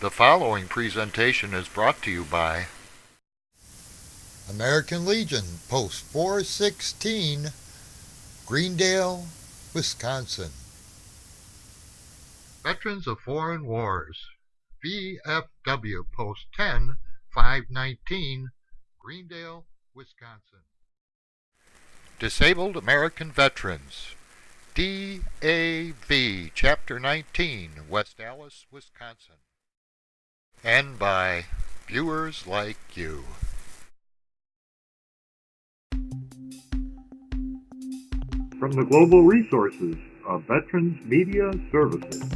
The following presentation is brought to you by American Legion, Post 416, Greendale, Wisconsin. Veterans of Foreign Wars, VFW, Post 10, 519, Greendale, Wisconsin. Disabled American Veterans, DAV, Chapter 19, West Allis, Wisconsin. And by viewers like you. From the global resources of Veterans Media Services.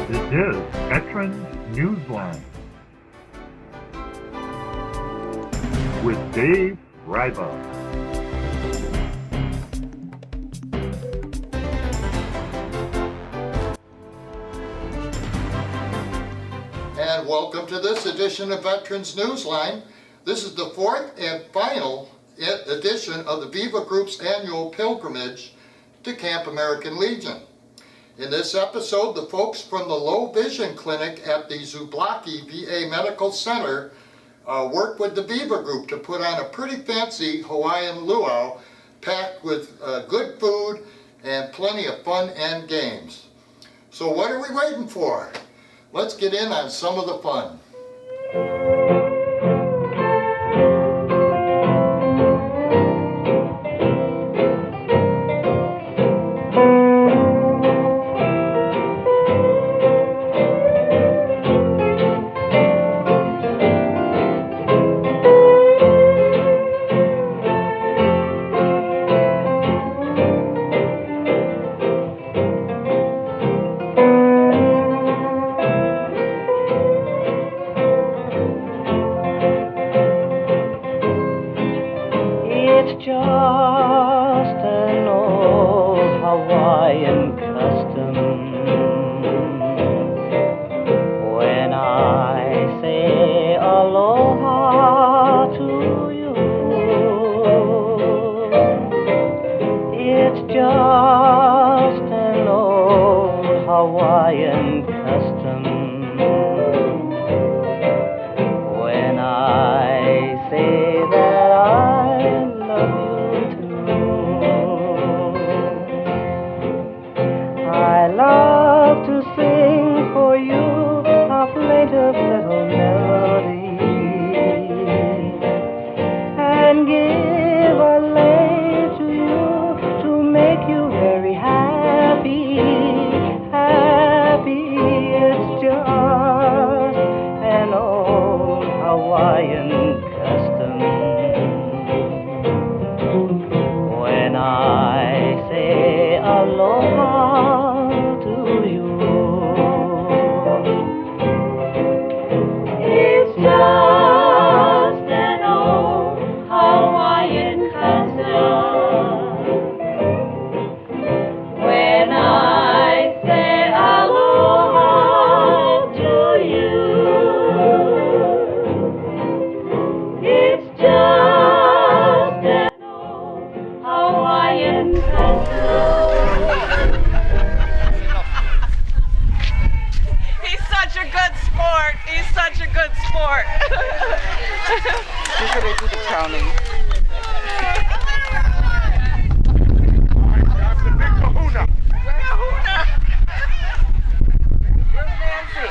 This is Veterans Newsline with Dave VIVA. And welcome to this edition of Veterans Newsline. This is the fourth and final edition of the VIVA Group's annual pilgrimage to Camp American Legion. In this episode, the folks from the Low Vision Clinic at the Zublocki VA Medical Center worked with the VIVA Group to put on a pretty fancy Hawaiian luau packed with good food and plenty of fun and games. So what are we waiting for? Let's get in on some of the fun. Just an old Hawaiian custom. When I say aloha to you, it's just an old Hawaiian custom. When I say that I love to sing for you a plaintive little melody and give a lay to you to make you very happy, happy. It's just an old Hawaiian custom. When I say aloha to you, it's just an old Hawaiian custom. When I say aloha to you, it's just an old Hawaiian custom. He's such a good sport. You're going to do the crowning. That's the big kahuna. Where's Nancy?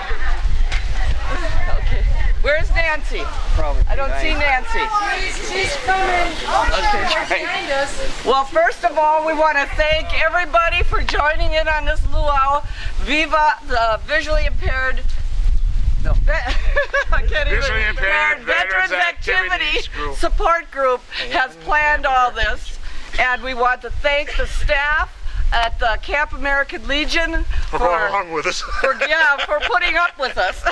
Okay. Where's Nancy? Probably. I don't see Nancy. She's coming. Okay. Behind us. Well, first of all, we want to thank everybody for joining in on this luau. VIVA, the visually impaired. No, I can't Visually even. Impaired Veterans Activity Group. Support Group has planned all this, and we want to thank the staff at the Camp American Legion for along with us. for putting up with us.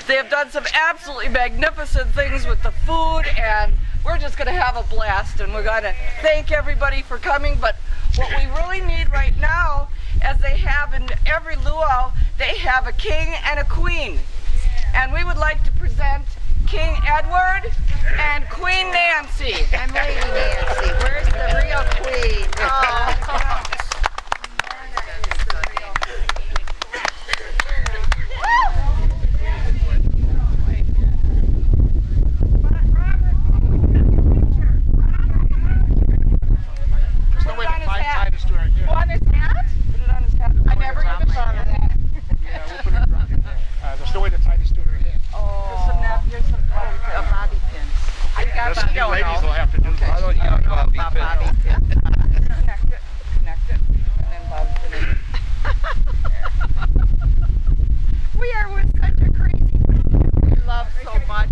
They have done some absolutely magnificent things with the food, and we're just going to have a blast. And we're going to thank everybody for coming. But what we really need right now, as they have in every luau, they have a king and a queen. And we would like to present King Edward and Queen Nancy. And Lady Nancy. Where's the real queen? Oh. There's no way to tie this to her head. Here's some napkins, some bobby pins. I got Yes, you ladies will have to do this. I don't know about bobby pins. Connect it, and then bobby pin it. We are with such a crazy we love so much.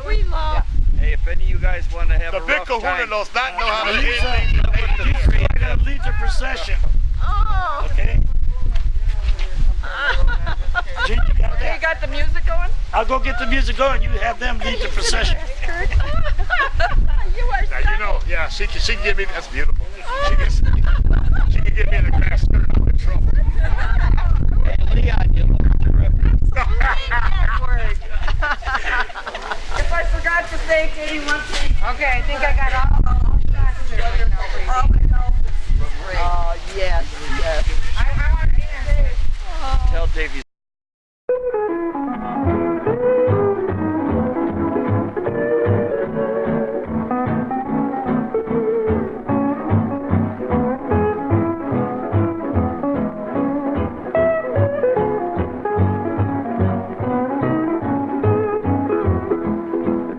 We love. Hey, if any of you guys want to have The a big rough kahuna time, does not know how to Lisa, end things. we're going to lead the procession. Oh. Okay? Gene, you got You that? got the music going? I'll go get the music going. You have them lead the procession. You are Now, you know, yeah, she can give me, that's beautiful. She can give me the grass skirt, I'm in trouble. Hey, Leon, you look terrific. Edward. If I forgot to thank anyone, okay, I think I got all my help. Oh, yes, yes. I want to say, Tell Davey.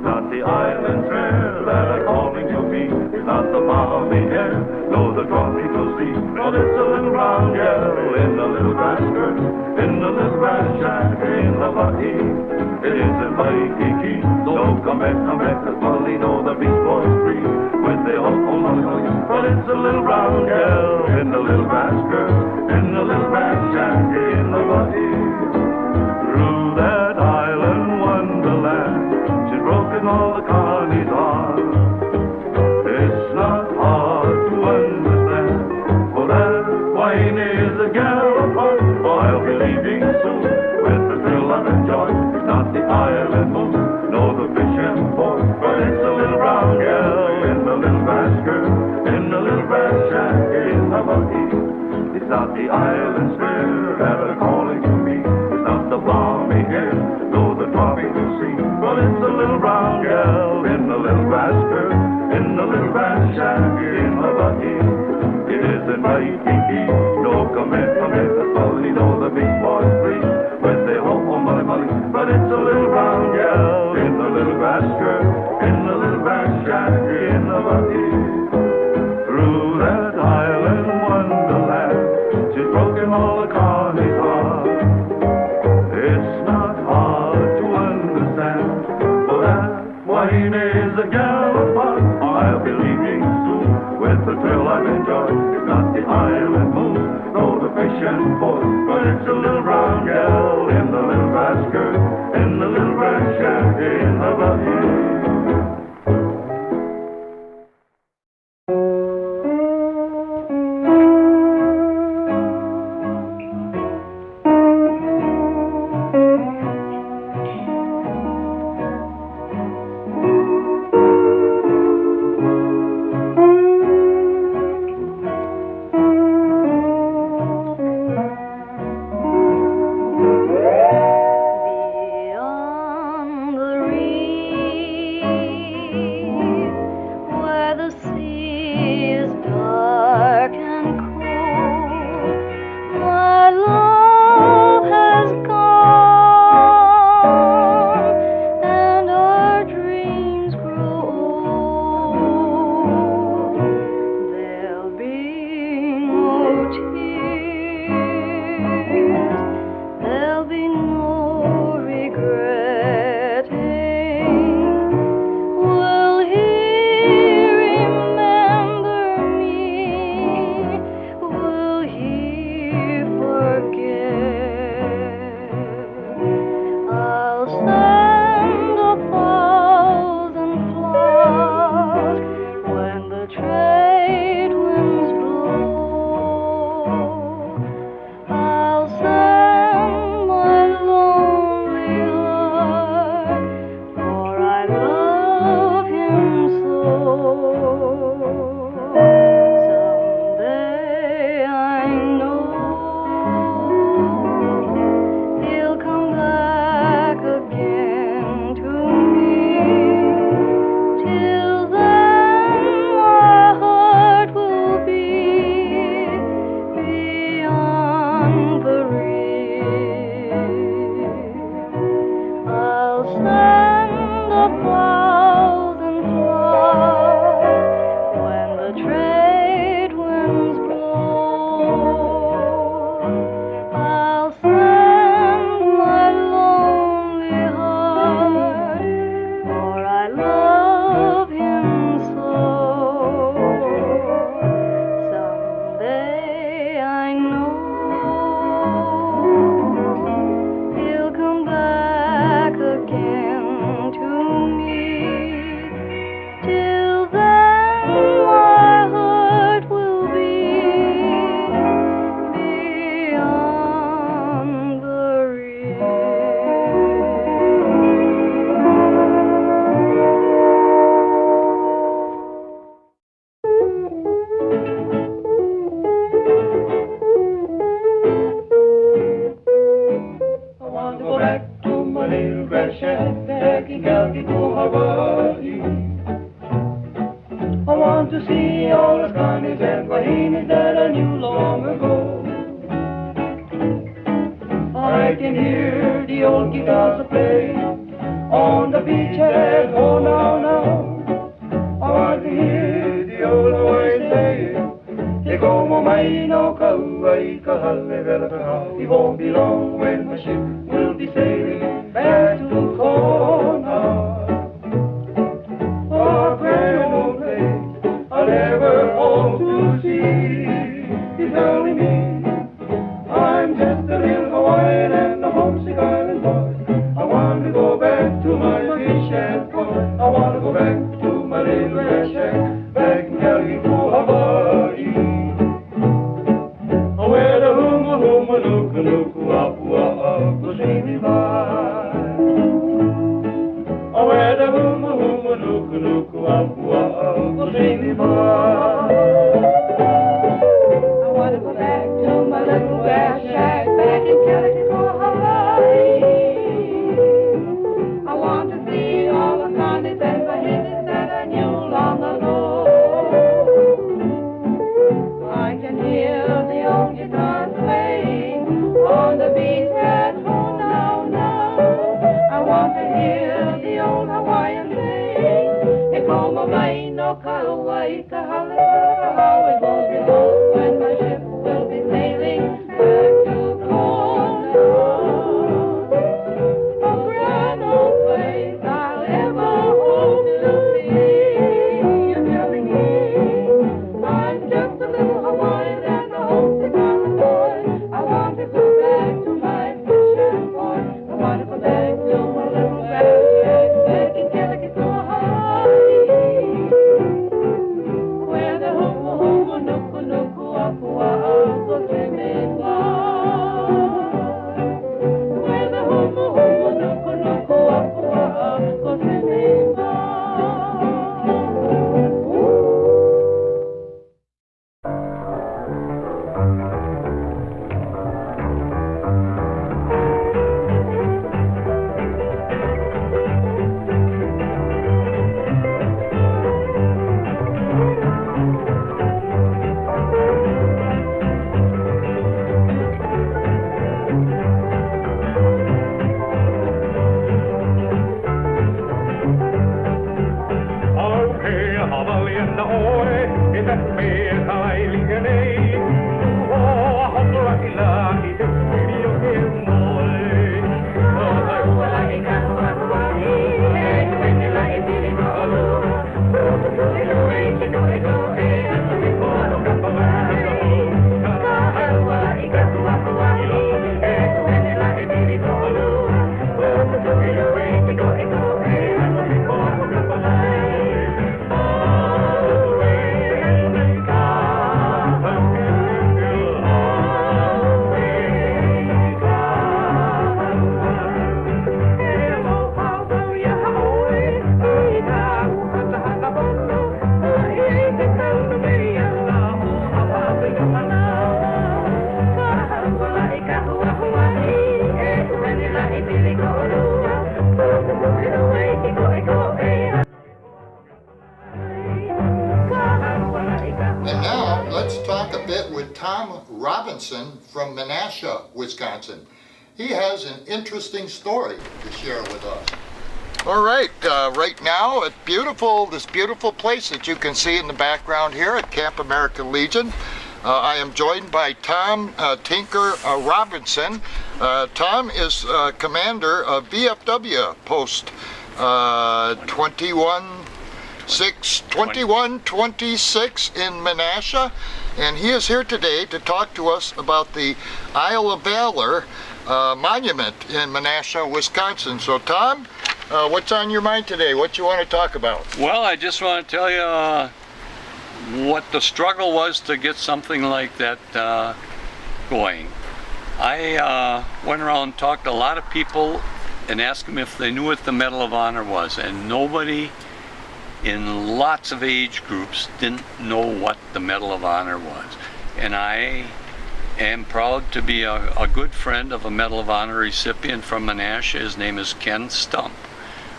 Not the islands rare that are calling to me. It's not the balmy air, nor the tropical sea. But it's a little brown girl in a little grass skirt, in a little grass shack in Hawaii. It isn't Waikiki, no come back, cause Molly know the Beach Boys free. When they all Molly, but it's a little brown girl in a little grass skirt, in a little grass shack in Hawaii. Through that island wonderland, she's broken all the Connie's heart. It's not hard to understand, for that wine is a gal apart. Oh, I'll be leaving soon with the thrill of joy. It's not the island moon, nor the fishing port, but it's a little brown girl in a little grass skirt, in a little grass shack in Hawaii. It's not the island spirit that are calling to me. It's not the balmy air, nor the tropical sea, but it's a little brown girl in a little grass skirt, in a little grass shack in Hawaii. It isn't Waikiki, no come in, that's Molly, know the Beach Boys free. When they home, oh Molly, but it's a little brown girl in a little grass skirt, in a little grass shack in Hawaii. Through that island wonderland, she's broken all the Connie's heart. It's not hard to understand, for that wine is a gal apart. I'll be leaving soon with the thrill I've enjoyed. It's not the island moon, nor the fishing port, but it's a little brown gal in the little grass skirt, in the little grass shack in Hawaii. Beyond the reef, where the sea is dark and cold, my love has gone, and our dreams grow old. There'll be no tears, there'll be no regretting. Will he remember me? Will he forget? I'll send 1,000 flowers when the trade winds blow. I'll send my lonely heart He won't be long when my ship will be sailing back to Kona. Oh, grand old place I never hope to see. He's telling me I'm just a little Hawaiian and a homesick island boy. I want to go back to my fish and port. I want to go back to my little grass shack back in Calico, Hawaii. Where the huma huma nuku nuku apua goes me by. Where the huma huma nuku nuku apua goes me by. I want to go back to my little grass shack back in Calico, Hawaii. I want to see all the convicts and Bahitas that I knew long ago. I can hear the old guitar playing on the beach at home now. I want to hear the old Hawaiian sing. E como mai no kauai ka halala, how it won't be long when my ship will be sailing back to Kona. A grand old place I'll ever hope to see. You're telling me I'm just a little Hawaiian and a homesick island boy. I want to go back to my fish and port. I want to go back to my little grass shack back in Calico, Hawaii. Where the huma huma nuku nuku apua goes swimming by. Where the huma huma nuku nuku apua goes swimming by. And now, let's talk a bit with Tom Robinson from Menasha, Wisconsin. He has an interesting story to share with us. All right, right now at this beautiful place that you can see in the background here at Camp American Legion, I am joined by Tom Tinker Robinson. Tom is commander of VFW Post 2126 in Menasha, and he is here today to talk to us about the Isle of Valor monument in Menasha, Wisconsin. So Tom, what's on your mind today? What you want to talk about? Well, I just want to tell you what the struggle was to get something like that going. I went around and talked to a lot of people and asked them if they knew what the Medal of Honor was, and nobody in lots of age groups didn't know what the Medal of Honor was. And I am proud to be a good friend of a Medal of Honor recipient from Menasha. His name is Ken Stump,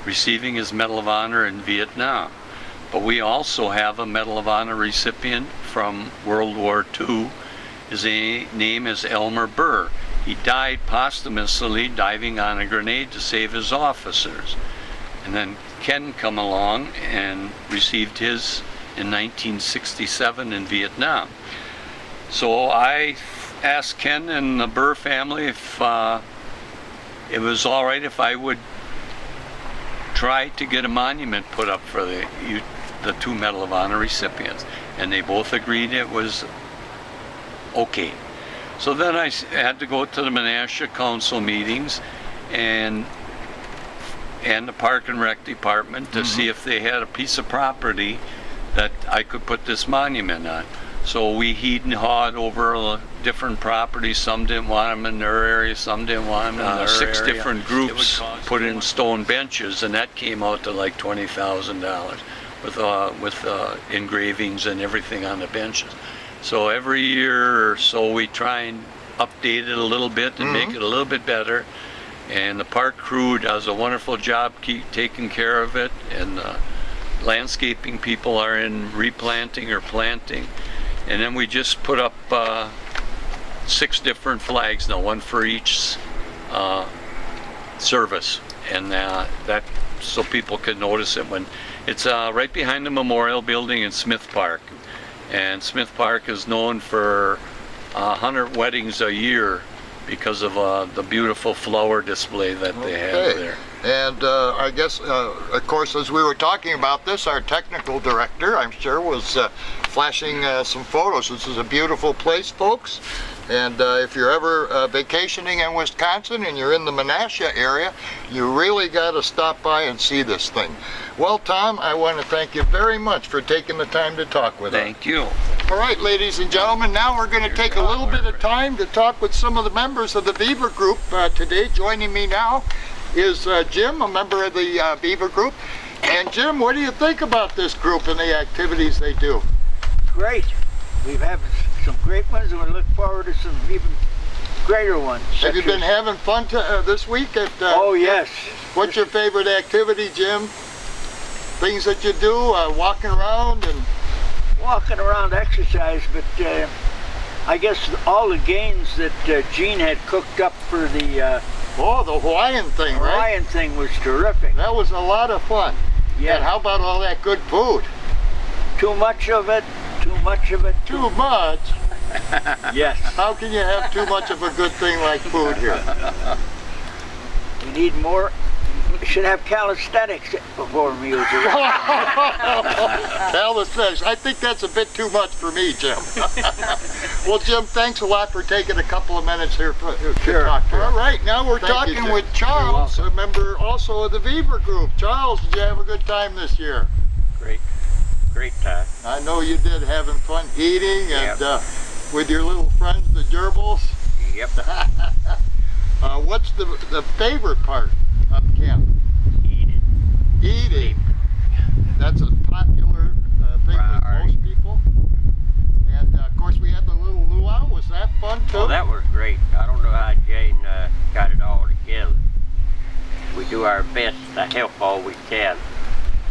receiving his Medal of Honor in Vietnam. But we also have a Medal of Honor recipient from World War II. His name is Elmer Burr. He died posthumously diving on a grenade to save his officers. And then Ken come along and received his in 1967 in Vietnam. So I asked Ken and the Burr family if it was all right if I would try to get a monument put up for the two Medal of Honor recipients, and they both agreed it was okay. So then I had to go to the Menasha Council meetings and the Park and Rec Department to see if they had a piece of property that I could put this monument on. So we heed and hawed over different properties. Some didn't want them in their area, some didn't want them in their 6 area. Different groups put in stone benches, and that came out to like $20,000 with engravings and everything on the benches. So every year or so we try and update it a little bit and make it a little bit better. And the park crew does a wonderful job taking care of it, and landscaping people are in replanting or planting. And then we just put up 6 different flags now, one for each service, and that so people can notice it when it's right behind the memorial building in Smith Park. And Smith Park is known for 100 weddings a year because of the beautiful flower display that they have there. And I guess, of course, as we were talking about this, our technical director, I'm sure, was flashing some photos. This is a beautiful place, folks. And if you're ever vacationing in Wisconsin and you're in the Menasha area, you really got to stop by and see this thing. Well, Tom, I want to thank you very much for taking the time to talk with us. Thank you. All right, ladies and gentlemen, now we're going to take a little bit of time to talk with some of the members of the VIVA group today. Joining me now is Jim, a member of the VIVA group. And Jim, what do you think about this group and the activities they do? Great. We've had some great ones, and we look forward to some even greater ones. Have you been having fun this week? Oh, yes. What's your favorite activity, Jim? Things that you do, walking around and... Walking around, exercise, but I guess all the games that Gene had cooked up for the... oh, the Hawaiian thing, right? Hawaiian thing was terrific. That was a lot of fun. Yeah. And how about all that good food? Too much of it, too much of it. Too much? Yes. How can you have too much of a good thing like food here? We need more. We should have calisthenics before meals. Calisthenics. I think that's a bit too much for me, Jim. Well, Jim, thanks a lot for taking a couple of minutes here to talk to us. All right, now we're talking with Charles, a member also of the VIVA group. Charles, did you have a good time this year? Great time. I know you did, having fun eating and with your little friends, the gerbils. Yep. What's the favorite part of camp? Eating. That's a popular thing with most people. And of course we had the little luau. Was that fun too? Oh, that was great. I don't know how Jane got it all together. We do our best to help all we can,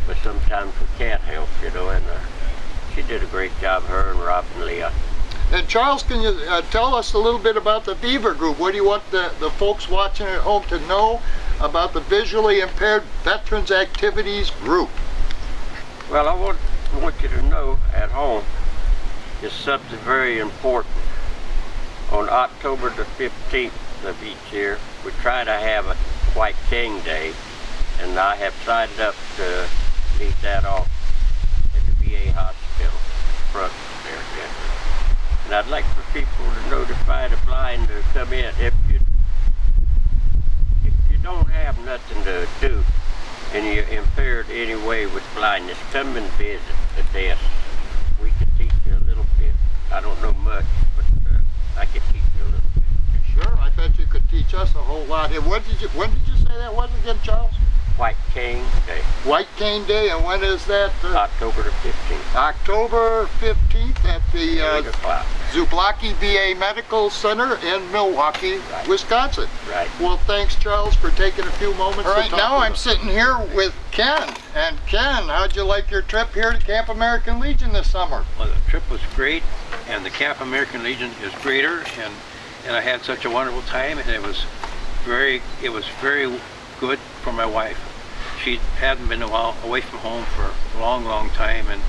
but sometimes we can't help, you know, and she did a great job, her and Rob and Leah. And Charles, can you tell us a little bit about the VIVA group? What do you want the folks watching at home to know about the Visually Impaired Veterans Activities Group. Well, I want you to know at home is something very important. On October the 15th of each year, we try to have a White King Day, and I have signed up to lead that off at the VA hospital front there. And I'd like for people to notify the blind to come in. If you don't have nothing to do and you're impaired anyway with blindness, come and visit the desk. We can teach you a little bit. I don't know much, but I can teach you a little bit. Sure, I bet you could teach us a whole lot. And when did you say that was again, Charles? White Cane Day. White Cane Day, and when is that? October the 15th. October 15th at the 8 o'clock. Zublocki VA Medical Center in Milwaukee, Right. Wisconsin. Right. Well, thanks, Charles, for taking a few moments. All right, to talk now with I'm us. sitting here with Ken. And Ken, how'd you like your trip here to Camp American Legion this summer? Well, the trip was great, and the Camp American Legion is greater, and I had such a wonderful time, and it was very good for my wife. She hadn't been away from home for a long time, and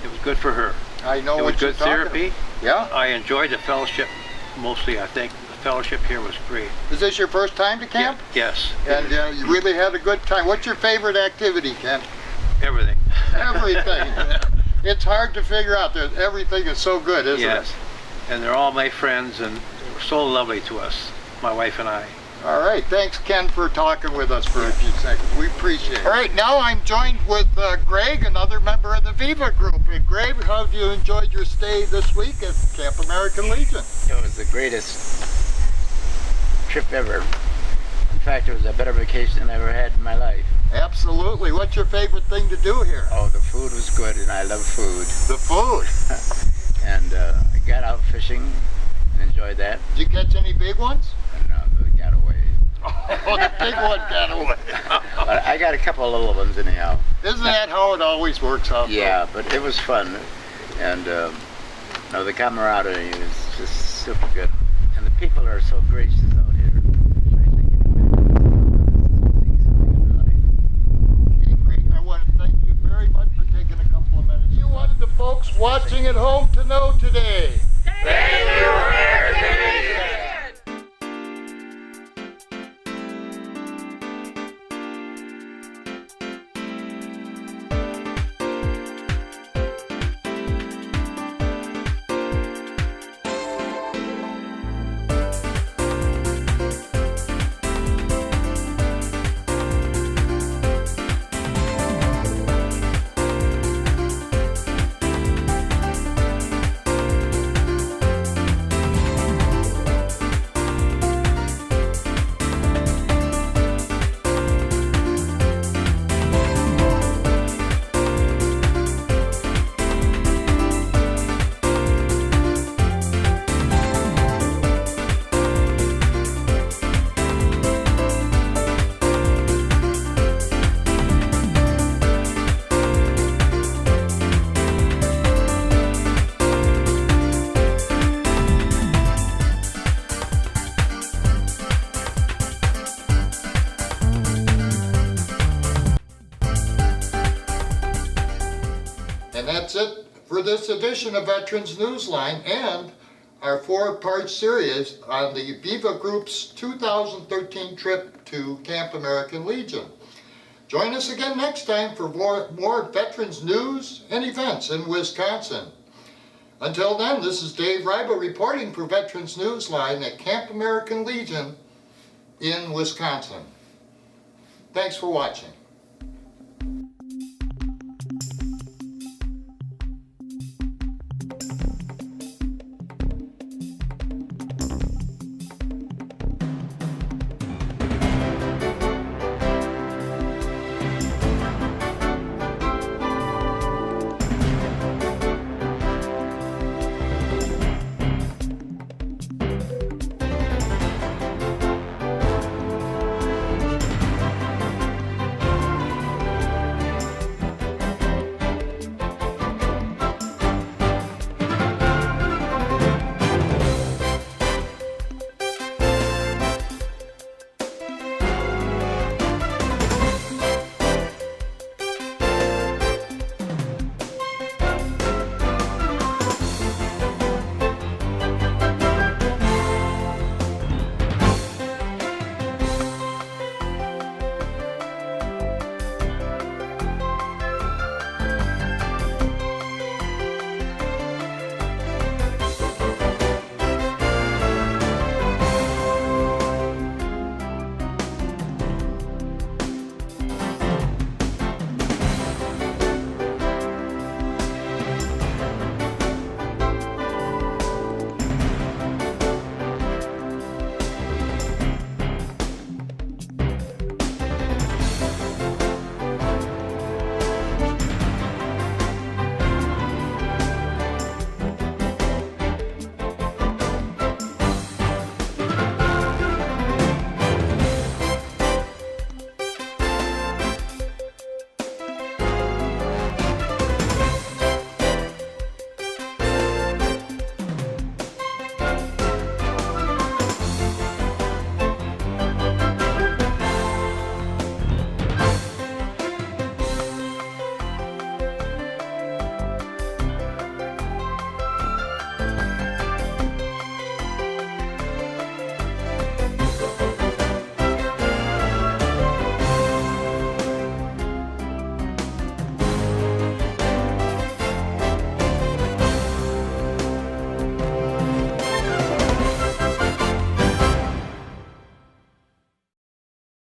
it was good for her. I know it what was you're good talking therapy. about. Yeah. I enjoyed the fellowship mostly. I think the fellowship here was great. Is this your first time to camp? Yes. And you really had a good time. What's your favorite activity, Ken? Everything. Everything. It's hard to figure out. Everything is so good, isn't it? Yes. And they're all my friends, and they were so lovely to us, my wife and I. All right, thanks Ken for talking with us for a few seconds. We appreciate it. All right, now I'm joined with Greg, another member of the VIVA group. And Greg, how have you enjoyed your stay this week at Camp American Legion? It was the greatest trip ever. In fact, it was a better vacation than I ever had in my life. Absolutely. What's your favorite thing to do here? Oh, the food was good, and I love food. The food? And I got out fishing and enjoyed that. Did you catch any big ones? No, they got away. Oh, the big one got away. But I got a couple of little ones anyhow. Isn't that how it always works out? Yeah, but it was fun. And no, the camaraderie is just super good. And the people are so gracious out here. Okay, great. I want to thank you very much for taking a couple of minutes. You want the folks watching at home to know today. Thank you, American Legion! And that's it for this edition of Veterans Newsline and our four-part series on the VIVA Group's 2013 trip to Camp American Legion. Join us again next time for more veterans news and events in Wisconsin. Until then, this is Dave Ryba reporting for Veterans Newsline at Camp American Legion in Wisconsin. Thanks for watching.